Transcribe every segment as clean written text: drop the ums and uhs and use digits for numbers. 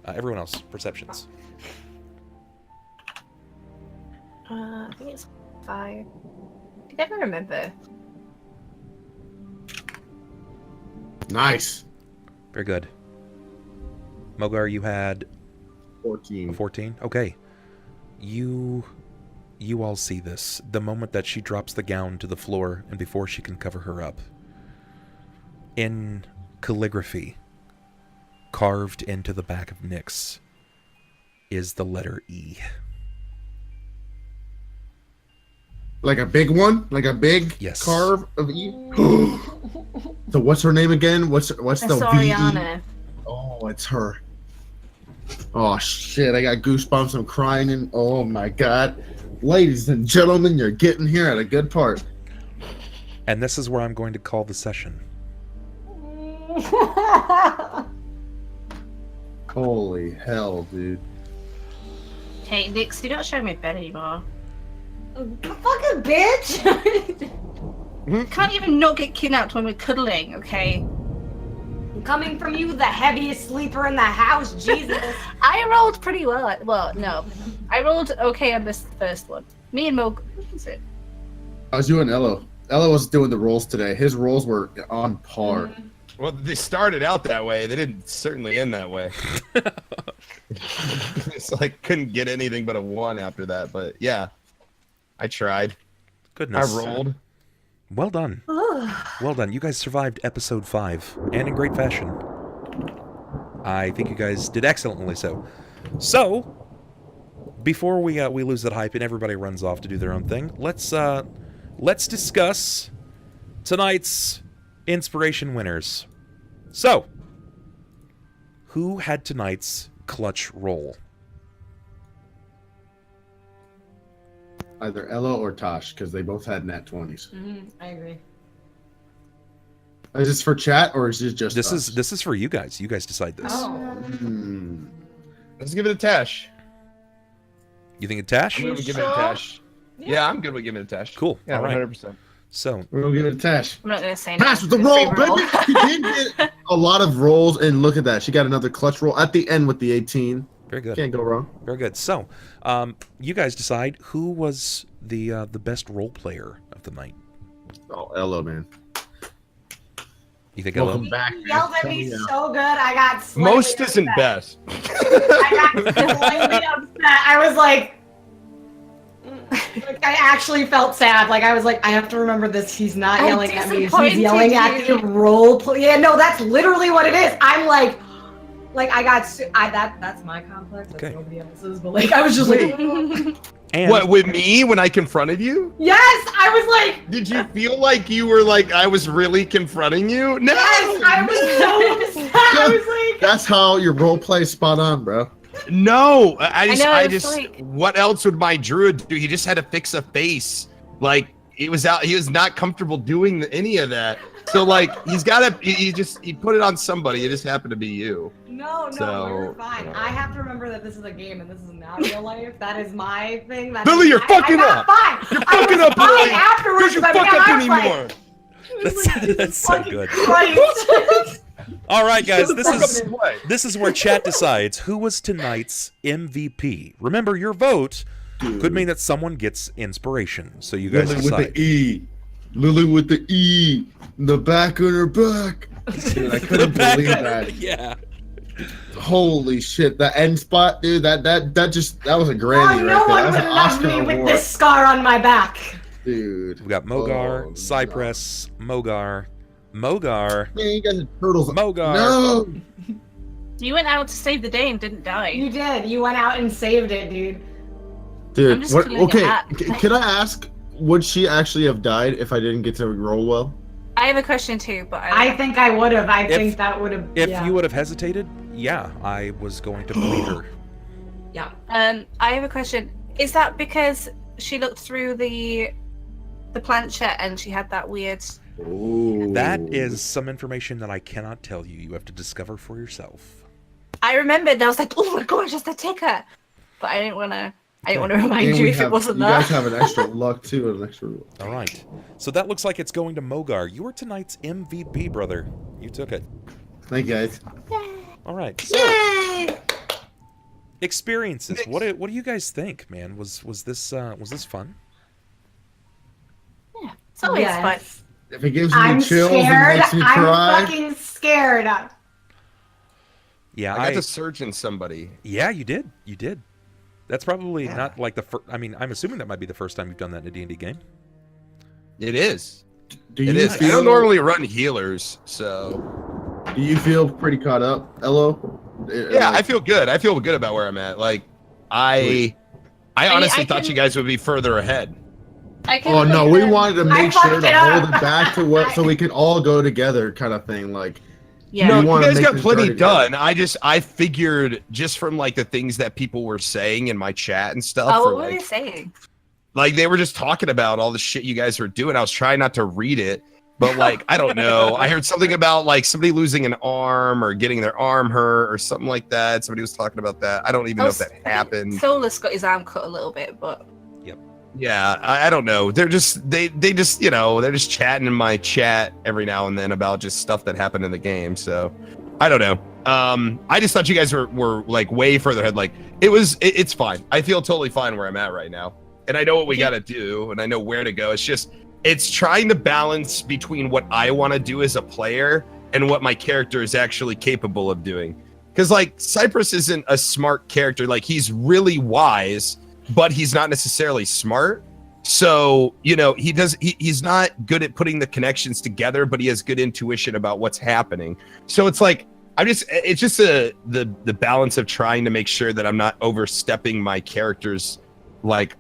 Everyone else, perceptions. I think it's 5. I never remember. Nice. Very good. Mogar, you had 14. 14? Okay. You all see this. The moment that she drops the gown to the floor and before she can cover her up. In calligraphy, carved into the back of Nyx, is the letter E. Like a big one? Like a big carve of E? So what's her name again? What's the Soriana. Oh, it's her. Oh shit, I got goosebumps. I'm crying and oh my god. Ladies and gentlemen, you're getting here at a good part. And this is where I'm going to call the session. Holy hell, dude. Hey, Nyx, do not show me bed anymore. Fucking bitch! Can't even not get kidnapped when we're cuddling, okay? Coming from you, the heaviest sleeper in the house, Jesus. I rolled pretty well. Well, no. I rolled okay on this first one. Me and Mogar. What was it? I was doing Ello. Ello was doing the rolls today. His rolls were on par. Well, they started out that way. They didn't certainly end that way. It's like couldn't get anything but a 1 after that. But yeah, I tried. Goodness. I rolled. Well done. Well done. You guys survived episode 5, and in great fashion. I think you guys did excellently so. So, before we lose that hype and everybody runs off to do their own thing, let's discuss tonight's inspiration winners. So, who had tonight's clutch roll? Either Ella or Tosh, because they both had nat 20s. I agree. Is this for chat or is it just This us? is for you guys. You guys decide this. Let's give it a Tash. You think it's Tash? I'm gonna give it a Tash. Yeah, I'm good with giving it a Tash. Cool. Yeah, All right. 100%. So we're gonna give it a Tash. I'm not going to say Tash with the roll, baby! She did get a lot of rolls, and look at that. She got another clutch roll at the end with the 18. Very good. Can't go wrong. Very good. So, you guys decide who was the best role player of the night. Oh, Ello, man. You think Welcome Ello? back, man. Yelled at me so good, I got slightly Most isn't upset. best. I got slightly upset. I was like, I actually felt sad. Like I was like, I have to remember this. He's not I'm yelling at me. He's disappointed yelling at you. the role play. Yeah, no, that's literally what it is. I'm like I got. That's my complex. That's Okay. nobody else's. But like, I was just like, And What, with me when I confronted you? yes. I was like, Did you feel like you were like I was really confronting you? No! yes. I was so upset. I was like, That's how your role play is spot on, bro. No! I know, just it's like- what else would my druid do? He just had to fix a face. Like he was not comfortable doing any of that. So like he put it on somebody. It just happened to be you. no, So, you're fine. I have to remember that this is a game and this is not real life. That is my thing. That Lily, is you're I fucking got up. Fine. You're I fucking was up, fine Lily. afterwards. Don't you but fuck again, up I was like, anymore. that's so good. Christ. All right, guys. This Fuck up is in what? this is where chat decides who was tonight's MVP. Remember, your vote could mean that someone gets inspiration. So you guys Lily decide. with the E. Lily with the E. The back on her back. Dude, I couldn't believe that. Yeah. Holy shit. That end spot, dude, that was a Grammy Oh, no right there. one That was would an love Oscar me with award. this scar on my back. Dude. We got Mogar, Oh, Cypress, Mogar. Man, you guys are turtles. Mogar. No. You went out to save the day and didn't die. You did. You went out and saved it, dude. I'm Dude, just what, filling okay. it up. Can I ask, would she actually have died if I didn't get to roll well? I have a question too, but I think I would have. I think that would have. If yeah. you would have hesitated, yeah, I was going to believe her. Yeah. I have a question. Is that because she looked through the planchette and she had that weird? Ooh. That is some information that I cannot tell you. You have to discover for yourself. I remembered. I was like, oh my gosh, that's the ticker. But I didn't want to. I didn't want to remind And you we if it have- wasn't you that. guys have an extra luck too, and an extra. All right. So that looks like it's going to Mogar. You were tonight's MVP, brother. You took it. Thank you guys. All right. So, Yay! experiences. What do you guys think, man? Was this fun? Yeah, it's always fun. If it gives me I'm chills scared. and makes me I'm cry. fucking scared. Yeah, I got to surge in somebody. Yeah, you did. You did. That's probably not like the first. I mean, I'm assuming that might be the first time you've done that in a D&D game. It is. Do It you is. I feel? don't normally run healers, so Do you feel pretty caught up, Ello? yeah, I feel good. I feel good about where I'm at. Like, I honestly I thought can- you guys would be further ahead. I can Oh no, we wanted to I make sure fucked to it hold up. it back to what, so we can all go together, kind of thing. Like, Yeah. No, We you wanna guys make got this plenty journey done. together. I figured just from like the things that people were saying in my chat and stuff. Oh, or, what were like, they saying? like they were just talking about all the shit you guys were doing. I was trying not to read it, but like I don't know. I heard something about like somebody losing an arm or getting their arm hurt or something like that. Somebody was talking about that. I don't even know if that happened. Solis got his arm cut a little bit, but Yeah, I don't know. They're just they just they're just chatting in my chat every now and then about just stuff that happened in the game. So I don't know. I just thought you guys were like way further ahead. Like it's fine. I feel totally fine where I'm at right now, and I know what we got to do, and I know where to go. It's trying to balance between what I want to do as a player and what my character is actually capable of doing. Because like Cypress isn't a smart character. Like he's really wise, but he's not necessarily smart. So, he's not good at putting the connections together, but he has good intuition about what's happening. So it's like, it's just the balance of trying to make sure that I'm not overstepping my character's like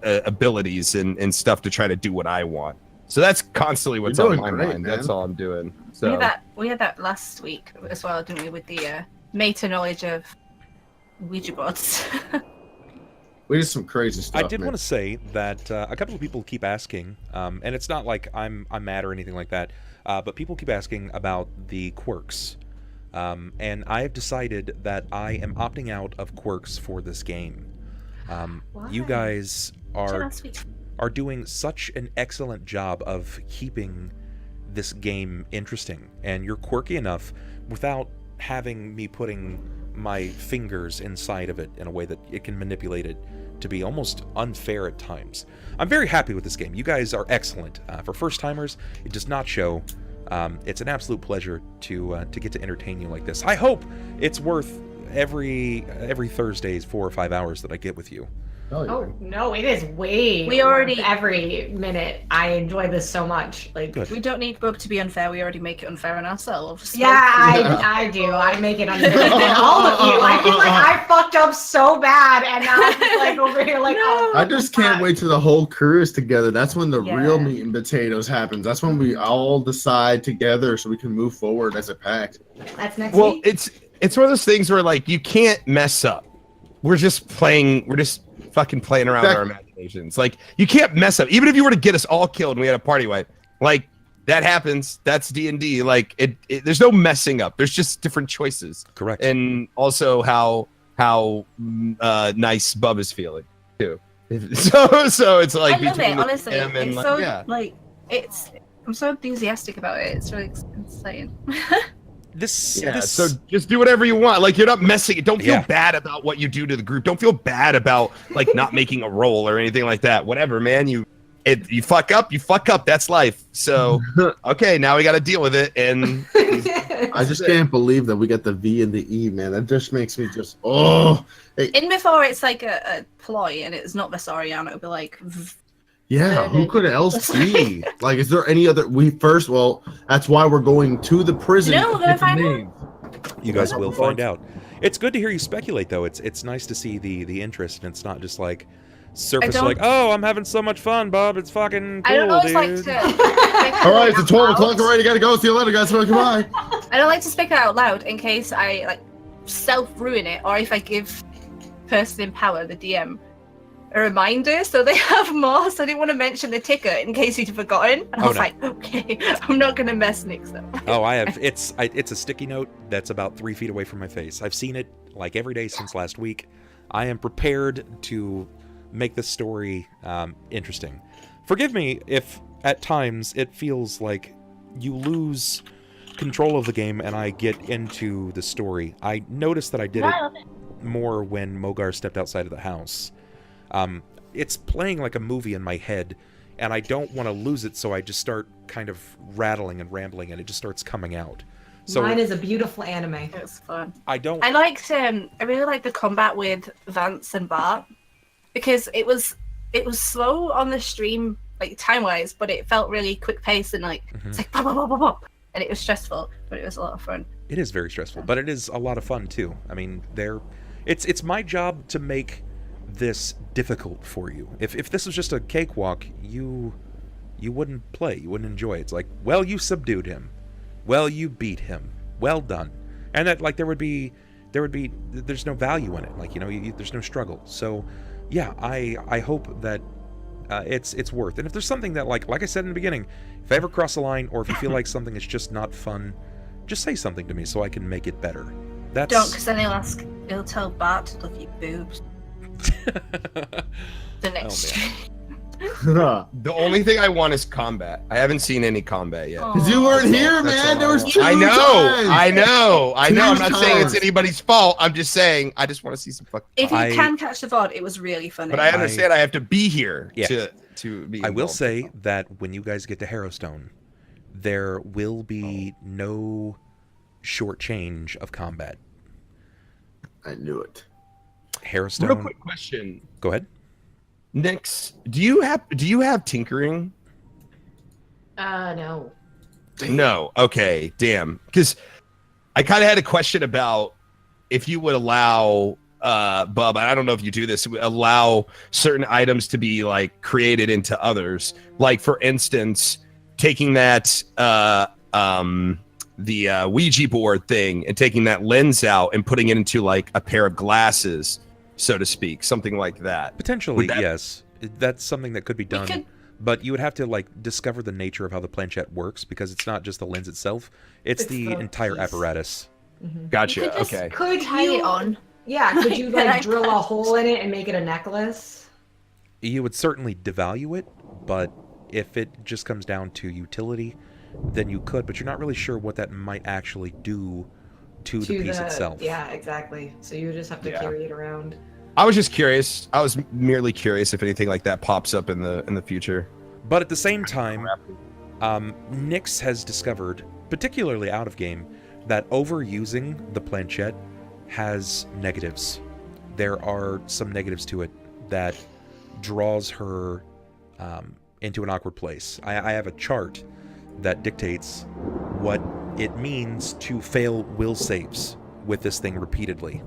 abilities and stuff to try to do what I want. So that's constantly what's You're on doing my great, mind. man. That's all I'm doing. So we had that last week as well, didn't we? With the meta knowledge of Ouija boards. we did some crazy stuff. I did man. want to say that a couple of people keep asking, and it's not like I'm mad or anything like that, but people keep asking about the quirks. And I've decided that I am opting out of quirks for this game. You guys are doing such an excellent job of keeping this game interesting, and you're quirky enough without having me putting my fingers inside of it in a way that it can manipulate it to be almost unfair at times. I'm very happy with this game. You guys are excellent. For first-timers, it does not show. It's an absolute pleasure to get to entertain you like this. I hope it's worth every Thursday's 4 or 5 hours that I get with you. Oh, yeah. Oh no, it is way. We already- worth every minute. I enjoy this so much. Like, Good. We don't need Bub to be unfair. We already make it unfair on ourselves. yeah, I do. I make it unfair than all of you. I feel like I fucked up so bad, and now I'm just, like over here like, oh, I just can't wait till the whole crew is together. That's when the Yeah. real meat and potatoes happens. That's when we all decide together so we can move forward as a pack. That's next well, week. it's one of those things where like you can't mess up. We're just fucking playing around with our imaginations. Like you can't mess up. Even if you were to get us all killed and we had a party wipe, like that happens. That's D&D. Like there's no messing up. There's just different choices. Correct. And also how nice Bub is feeling too. So it's like I love between it, the- honestly. him and, It's like, so yeah. like I'm so enthusiastic about it. It's really insane. Yeah, so just do whatever you want. Like you're not messing it. Don't feel Yeah. bad about what you do to the group. Don't feel bad about like not making a roll or anything like that. Whatever, man. You fuck up, you fuck up. That's life. So okay, now we got to deal with it. And I just can't believe that we got the V and the E, man. That just makes me just In before it's like a ploy and it's not Vesarian, it'll be like yeah. Who could else be? Like, is there any other? Well, that's why we're going to the prison. No, we're to gonna get the find out. names. You guys will find out. It's good to hear you speculate, though. It's nice to see the interest, and it's not just like surface don't- like, oh, I'm having so much fun, Bob. It's fucking cool, I don't always dude. like to All right, it's 12 o'clock already. Gotta go. See you later, guys. Goodbye. I don't like to speak out loud in case I like self-ruin it, or if I give person in power, the DM, a reminder so they have more. So I didn't want to mention the ticker in case he'd forgotten. And I was no. like, okay, I'm not gonna mess Nick's up. Oh, I have. It's a sticky note that's about 3 feet away from my face. I've seen it like every day since last week. I am prepared to make this story interesting. Forgive me if at times it feels like you lose control of the game and I get into the story. I noticed that I did it more when Mogar stepped outside of the house. It's playing like a movie in my head, and I don't want to lose it, so I just start kind of rattling and rambling, and it just starts coming out. So Mine is a beautiful anime. It was fun. I don't. I really liked the combat with Vance and Bart because it was slow on the stream, like time-wise, but it felt really quick-paced and like it's like pop, pop, pop, pop, pop. And it was stressful, but it was a lot of fun. It is very stressful, but it is a lot of fun too. I mean, it's my job to make this difficult for you. If this was just a cakewalk, you wouldn't play, you wouldn't enjoy it. It's like, well, you subdued him, well, you beat him, well done, and that like there's no value in it. Like, you know, there's no struggle. So, yeah, I hope that it's worth. And if there's something that like I said in the beginning, if I ever cross a line, or if you feel like something is just not fun, just say something to me so I can make it better. Don't, because then he'll tell Bart to look at your boobs. The next stream. The only thing I want is combat. I haven't seen any combat yet. Because you weren't here, man. There was two I know. I'm not times. saying it's anybody's fault. I'm just saying I just want to see some fucking. If you can catch the VOD, it was really funny. But I understand I have to be here Yeah. to be. I will involved. say that when you guys get to Harrowstone, there will be no short change of combat. I knew it. Harrowstone. Real quick question. Go ahead. Nix, do you have tinkering? No. No. Okay. Damn. Because I kind of had a question about if you would allow Bub. I don't know if you do this. Allow certain items to be like created into others. Like for instance, taking that the Ouija board thing and taking that lens out and putting it into like a pair of glasses, so to speak, something like that. Potentially, yes. That's something that could be done. But you would have to like discover the nature of how the planchette works, because it's not just the lens itself; it's the entire apparatus. Gotcha. Okay. Could tie it on? Yeah. Could you like drill a hole in it and make it a necklace? You would certainly devalue it, but if it just comes down to utility, then you could. But you're not really sure what that might actually do to the piece itself. Yeah, exactly. So you just have to carry it around. I was just curious. I was merely curious if anything like that pops up in the future. But at the same time, Nyx has discovered, particularly out of game, that overusing the planchette has negatives. There are some negatives to it that draws her into an awkward place. I have a chart that dictates what it means to fail will saves with this thing repeatedly.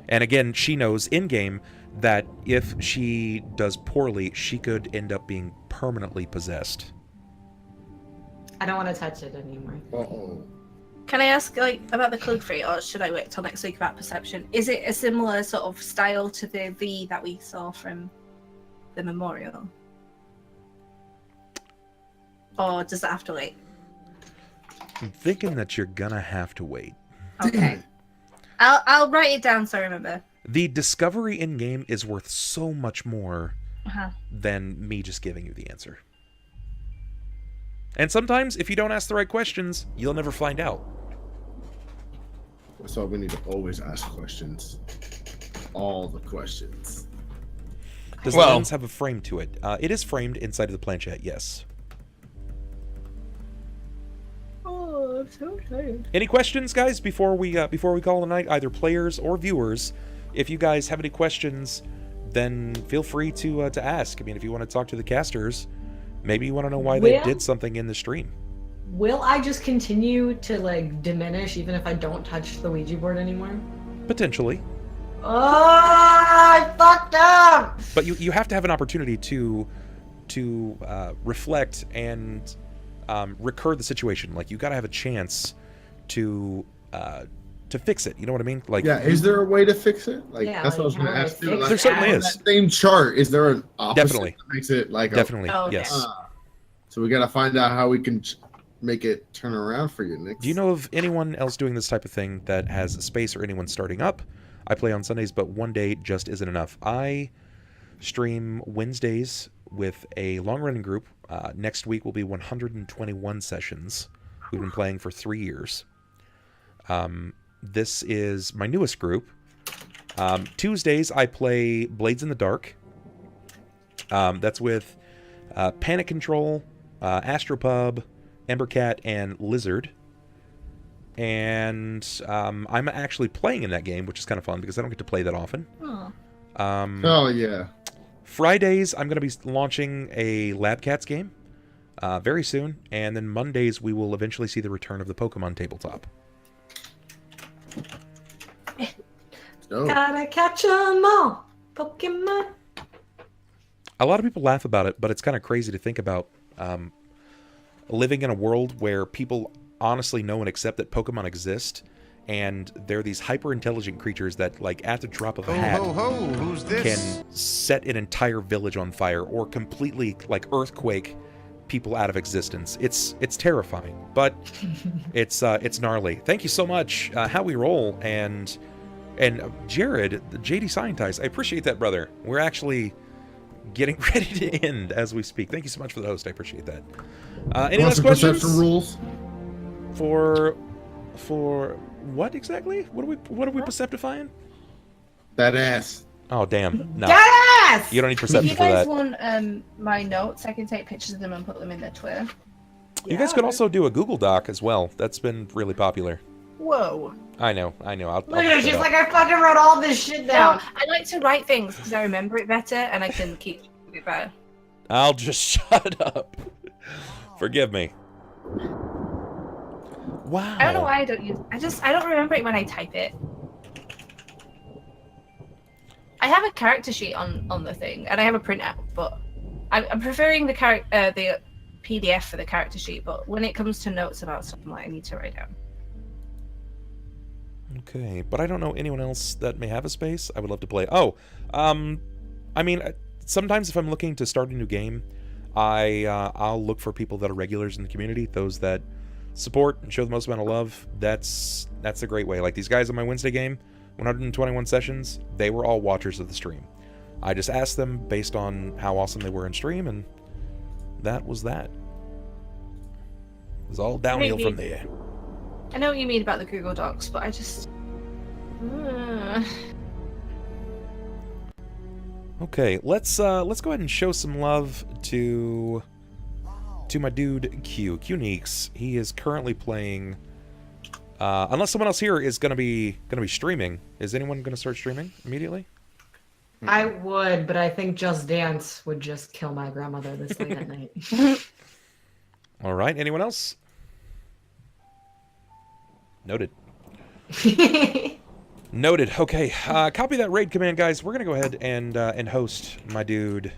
And again, she knows in-game that if she does poorly, she could end up being permanently possessed. I don't want to touch it anymore. Uh-oh. Can I ask about the calligraphy, or should I wait till next week about perception? Is it a similar sort of style to the V that we saw from the memorial? Or does that have to wait? I'm thinking that you're gonna have to wait. Okay. I'll write it down so I remember. The discovery in-game is worth so much more than me just giving you the answer. And sometimes, if you don't ask the right questions, you'll never find out. That's why we need to always ask questions. All the questions. Does the lens have a frame to it? It is framed inside of the planchette, yes. Oh, I'm so excited. Any questions, guys, before we call it a night, either players or viewers? If you guys have any questions, then feel free to ask. I mean, if you want to talk to the casters, maybe you want to know why they did something in the stream. Will I just continue to like diminish even if I don't touch the Ouija board anymore? Potentially. Oh, I fucked up! But you have to have an opportunity to reflect and recur the situation. Like, you got to have a chance to fix it. You know what I mean? Like, yeah, is there a way to fix it? Like, Yeah, that's what I was like, going to how ask do you. I fix Like, there certainly on is. that same chart, is there an opposite Definitely. that makes it like definitely, okay. yes. So we got to find out how we can make it turn around for you, Nick. Do you know of anyone else doing this type of thing that has a space, or anyone starting up? I play on Sundays, but one day just isn't enough. I stream Wednesdays with a long-running group. Next week will be 121 sessions. We've been playing for 3 years. This is my newest group, Tuesdays, I play Blades in the Dark. That's with Panic Control, Astropub, Embercat, and Lizard. And I'm actually playing in that game, which is kind of fun because I don't get to play that often. Oh. Oh, yeah. Fridays, I'm going to be launching a Lab Cats game very soon. And then Mondays, we will eventually see the return of the Pokemon tabletop. Oh. Gotta catch 'em all, Pokemon. A lot of people laugh about it, but it's kind of crazy to think about living in a world where people honestly know and accept that Pokemon exist, and they're these hyper-intelligent creatures that, like, at the drop of a hat, Who's this? can set an entire village on fire or completely, like, earthquake people out of existence. It's terrifying, but it's gnarly. Thank you so much, How We Roll, and Jared, the JD Scientist. I appreciate that, brother. We're actually getting ready to end as we speak. Thank you so much for the host. I appreciate that. Any last questions? Perception rules? For what exactly? What are we perceptifying? That ass. Oh damn! No, Yes! you don't need If perception you for guys that. want my notes, I can take pictures of them and put them in their Twitter. You guys could also do a Google Doc as well. That's been really popular. Whoa. I know. I'll Look at her, put she's that like, up. I fucking wrote all this shit No, down. I like to write things because I remember it better and I can keep it better. I'll just shut up. Forgive me. Wow. I don't know why I don't use. I don't remember it when I type it. I have a character sheet on the thing, and I have a printout, but I'm preferring the PDF for the character sheet. But when it comes to notes about something, like I need to write down. Okay, but I don't know anyone else that may have a space. I would love to play. Oh, I mean, sometimes if I'm looking to start a new game, I'll look for people that are regulars in the community, those that support and show the most amount of love. That's a great way. Like these guys on my Wednesday game, 121 sessions, they were all watchers of the stream. I just asked them based on how awesome they were in stream, and that was that. It was all downhill from there. I know what you mean about the Google Docs, but I just. Okay, let's go ahead and show some love to my dude Q Neeks. He is currently playing. Unless someone else here is gonna be streaming. Is anyone gonna start streaming immediately? I would, but I think Just Dance would just kill my grandmother this late at night. All right. Anyone else? Noted. Noted. Okay. Copy that raid command, guys. We're gonna go ahead and host my dude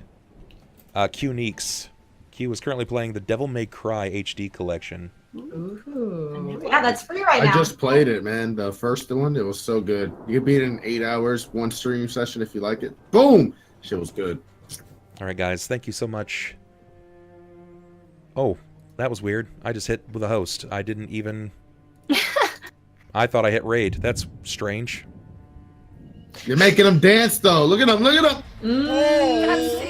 Q Neeks. Q is currently playing the Devil May Cry HD collection. Ooh. Yeah, that's free right now. I just played it, man. The first one, it was so good. You can beat it in 8 hours, one stream session if you like it. Boom! Shit was good. All right, guys. Thank you so much. Oh, that was weird. I just hit with a host. I didn't even... I thought I hit raid. That's strange. You're making them dance, though. Look at them. Look at them. God,